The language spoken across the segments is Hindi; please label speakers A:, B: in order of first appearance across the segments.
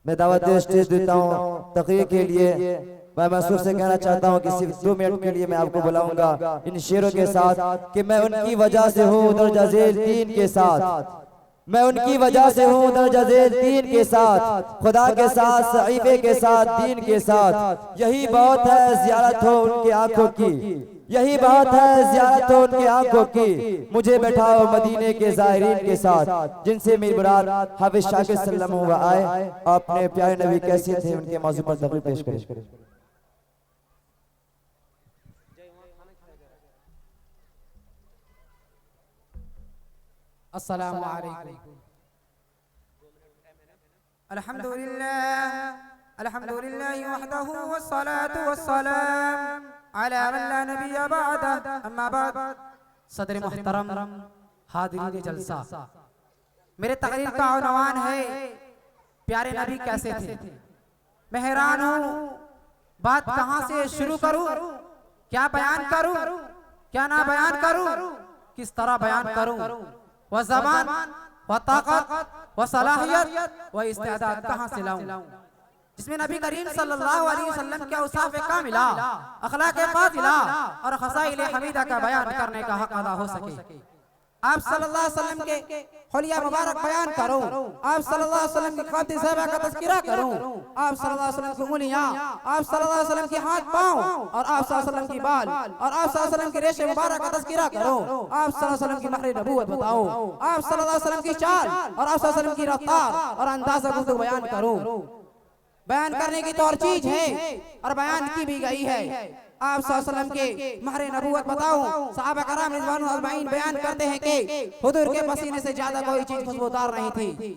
A: मैं दावत स्टेज देता हूँ तकरीर के लिए। मैं मंसूर से कहना चाहता हूँ कि सिर्फ 2 मिनट के लिए मैं आपको बुलाऊंगा इन शेरों के साथ कि मैं उनकी वजह से हूँ दर्जा ज़ेल 3 के साथ। मैं उनकी वजह से हूँ दर्जा ज़ेल 3 के साथ, खुदा के साथ सहीफे के साथ दीन के साथ। यही बहुत है ज़ियारत हो उनकी आंखों की, यही बात है ज़ियारत हो उनकी आंखों की। मुझे बैठाओ मदीने के ज़ाहिरीन के साथ जिनसे मेरी मुराद हाफिज़ शाकिर सल्लल्लाहु अलैहि आए। अपने प्यारे नबी कैसे थे उनके मौजू पर तकरीर पेश करें।
B: अस्सलामु अलैकुम। अल्हम्दुलिल्लाह अल्हम्दुलिल्लाह वहदहु वस्सलातु वस्सलाम अला मन ला नबिय्य बअदह। अम्मा बाद, सदर मुहतरम हाज़िरीन जलसा, मेरे तकरीर का उन्वान है प्यारे नबी कैसे थे। मैं हैरान हूँ, बात कहाँ से शुरू करूँ, क्या बयान करूँ, क्या ना बयान करूँ, किस तरह बयान करूँ। वह ज़बान, वह ताकत, वह सलाहियत, वह इस्तेदाद कहाँ से लाऊं जिसमें नबी करीम सल्लल्लाहु अलैहि वसल्लम के औसाफ़ कामिला, अखलाक़ फ़ाज़िला और ख़साइल हमीदा का बयान करने का हक़ अदा हो सके। आप सल्लल्लाहु अलैहि वसल्लम के हुलिया मुबारक बयान करूं, आप सल्लल्लाहु अलैहि वसल्लम की ख़ातिर साहिबा का तज़किरा करूं, आप सल्लल्लाहु अलैहि वसल्लम की उंगलियां, आप सल्लल्लाहु अलैहि वसल्लम के हाथ पांव और आप सल्लल्लाहु अलैहि वसल्लम की बाल और आप सल्लल्लाहु अलैहि वसल्लम के रेशे मुबारक का तज़किरा करूं, आप सल्लल्लाहु अलैहि वसल्लम की महर नबूवत बताऊं, आप सल्लल्लाहु अलैहि वसल्लम की चाल और आप सल्लल्लाहु अलैहि वसल्लम की रफ्तार और अंदाज़ गुफ्तगू बयान करूं। बयान करने की तो और चीज है और बयान की भी गई है। आप सल्लल्लाहु अलैहि वसल्लम के महर नबूवत बताऊं, सहाबा कराम रिज़वानुल्लाह अजमईन बयान करते हैं कि हुजूर के पसीने से ज्यादा कोई चीज खुशबूदार नहीं थी।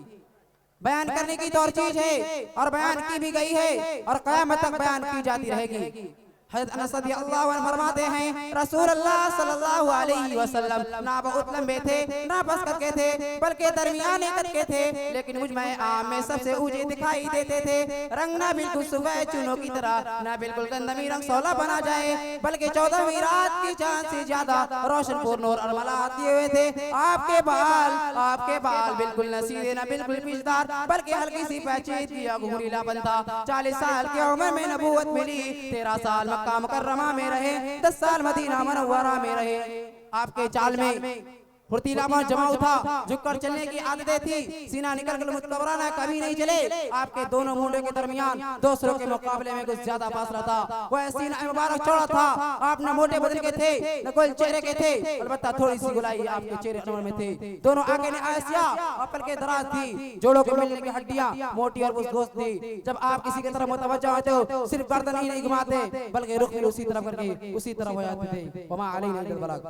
B: बयान करने की तो और चीज है और बयान की भी गई है और क़यामत तक बयान की जाती रहेगी। हज़रत अनस रज़ियल्लाहु अन्हु फरमाते हैं रसूलुल्लाह सल्लल्लाहु अलैहि वसल्लम ना बहुत लंबे थे ना बस कद के थे बल्कि दरमियाने कद के थे, लेकिन मुझ में आम में सबसे ऊंचे दिखाई देते थे। रंग ना बिल्कुल सुबह चुनों की तरह, ना बिल्कुल गंदमी रंग सोला बना जाए, बल्कि 14वीं रात की चांद से ज्यादा रोशन पूर्ण और अलमलात दिए हुए थे। आपके बाल बिल्कुल नसीले ना बिल्कुल पिचदार, बल्कि हल्की सी पैचीद या घुंघरीला बनता। 40 साल की उम्र में नबूवत मिली, 13 साल मक्का मुकर्रमा में रहे, 10 साल मदीना मुनव्वरा में रहे। आपके चाल में फुर्तीलापन जमाऊ था, झुककर चलने की आदतें थी, सीना निकल कर मुतकबराना कभी नहीं चले। आपके दोनों मुंडों के दरमियान दूसरों के मुकाबले में कुछ ज्यादा फासला था। वह सीना मुबारक चौड़ा था, आप न मोटे बदन के थे न गोल चेहरे के थे, अलबत्ता थोड़ी सी गुलाई आपके चेहरे अनवर में थे। दोनों आंखें आसिया और के दराज थी, जोड़ों के मिलने की हड्डियां मोटी और बुज़दोज़ थी। जब आप किसी की तरफ मुतवज्जह होते हो सिर्फ गर्दन ही नहीं घुमाते, बल्कि रुख भी उसी तरफ करके उसी तरफ हो जाते थे। वमा अलैना इल्लल बलाग।